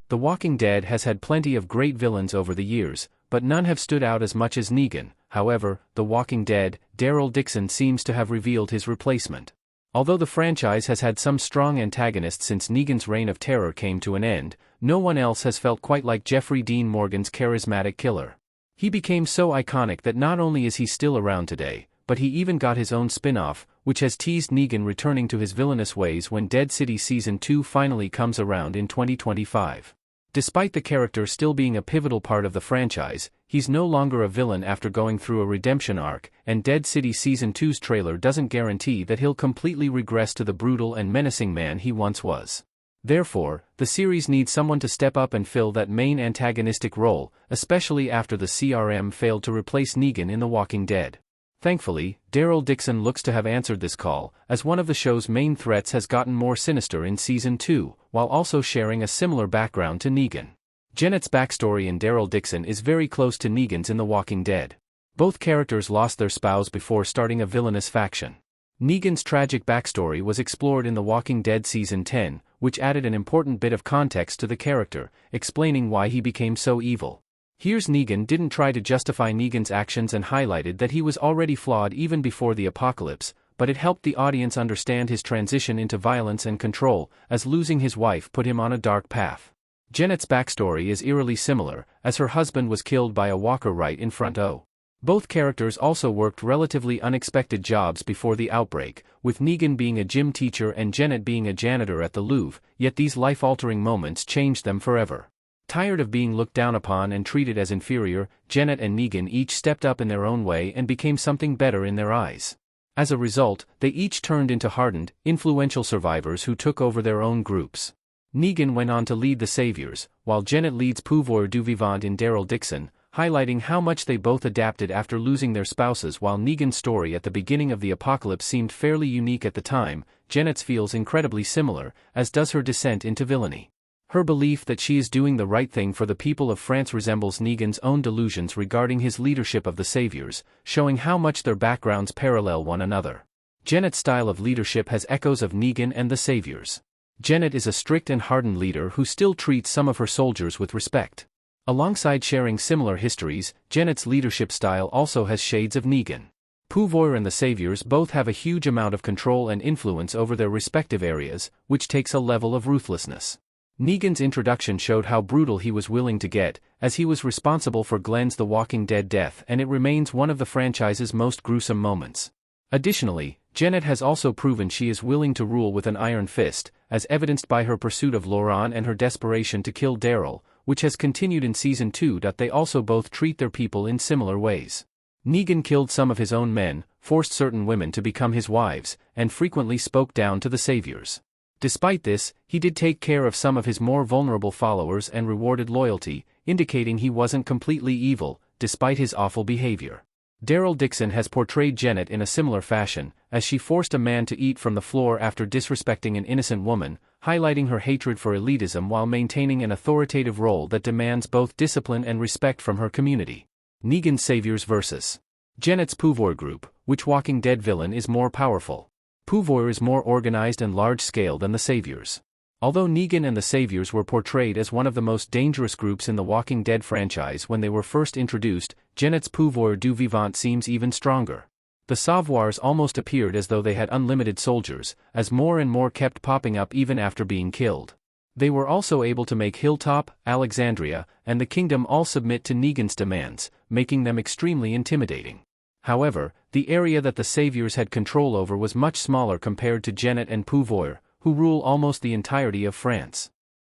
The Walking Dead has had plenty of great villains over the years, but none have stood out as much as Negan. However, The Walking Dead, Daryl Dixon seems to have revealed his replacement. Although the franchise has had some strong antagonists since Negan's reign of terror came to an end, no one else has felt quite like Jeffrey Dean Morgan's charismatic killer. He became so iconic that not only is he still around today, but he even got his own spin-off, which has teased Negan returning to his villainous ways when Dead City Season 2 finally comes around in 2025. Despite the character still being a pivotal part of the franchise, he's no longer a villain after going through a redemption arc, and Dead City Season 2's trailer doesn't guarantee that he'll completely regress to the brutal and menacing man he once was. Therefore, the series needs someone to step up and fill that main antagonistic role, especially after the CRM failed to replace Negan in The Walking Dead. Thankfully, Daryl Dixon looks to have answered this call, as one of the show's main threats has gotten more sinister in Season 2, while also sharing a similar background to Negan. Janet's backstory in Daryl Dixon is very close to Negan's in The Walking Dead. Both characters lost their spouse before starting a villainous faction. Negan's tragic backstory was explored in The Walking Dead Season 10, which added an important bit of context to the character, explaining why he became so evil. Here's Negan didn't try to justify Negan's actions and highlighted that he was already flawed even before the apocalypse, but it helped the audience understand his transition into violence and control, as losing his wife put him on a dark path. Janet's backstory is eerily similar, as her husband was killed by a walker right in front of. Both characters also worked relatively unexpected jobs before the outbreak, with Negan being a gym teacher and Janet being a janitor at the Louvre, yet these life-altering moments changed them forever. Tired of being looked down upon and treated as inferior, Janet and Negan each stepped up in their own way and became something better in their eyes. As a result, they each turned into hardened, influential survivors who took over their own groups. Negan went on to lead the Saviors, while Janet leads Pouvoir du Vivant in Daryl Dixon, highlighting how much they both adapted after losing their spouses. While Negan's story at the beginning of the apocalypse seemed fairly unique at the time, Janet's feels incredibly similar, as does her descent into villainy. Her belief that she is doing the right thing for the people of France resembles Negan's own delusions regarding his leadership of the Saviors, showing how much their backgrounds parallel one another. Janet's style of leadership has echoes of Negan and the Saviors. Janet is a strict and hardened leader who still treats some of her soldiers with respect. Alongside sharing similar histories, Janet's leadership style also has shades of Negan. Pouvoir and the Saviors both have a huge amount of control and influence over their respective areas, which takes a level of ruthlessness. Negan's introduction showed how brutal he was willing to get, as he was responsible for Glenn's The Walking Dead death, and it remains one of the franchise's most gruesome moments. Additionally, Janet has also proven she is willing to rule with an iron fist, as evidenced by her pursuit of Laurent and her desperation to kill Daryl, which has continued in Season 2. They also both treat their people in similar ways. Negan killed some of his own men, forced certain women to become his wives, and frequently spoke down to the Saviors. Despite this, he did take care of some of his more vulnerable followers and rewarded loyalty, indicating he wasn't completely evil, despite his awful behavior. Daryl Dixon has portrayed Janet in a similar fashion, as she forced a man to eat from the floor after disrespecting an innocent woman, highlighting her hatred for elitism while maintaining an authoritative role that demands both discipline and respect from her community. Negan's Saviors vs. Janet's Pouvoir group. Which Walking Dead villain is more powerful? Pouvoir is more organized and large-scale than the Saviors. Although Negan and the Saviors were portrayed as one of the most dangerous groups in the Walking Dead franchise when they were first introduced, Janet's Pouvoir du Vivant seems even stronger. The Sauvoirs almost appeared as though they had unlimited soldiers, as more and more kept popping up even after being killed. They were also able to make Hilltop, Alexandria, and the Kingdom all submit to Negan's demands, making them extremely intimidating. However, the area that the Saviors had control over was much smaller compared to Janet and Pouvoir, who rule almost the entirety of France.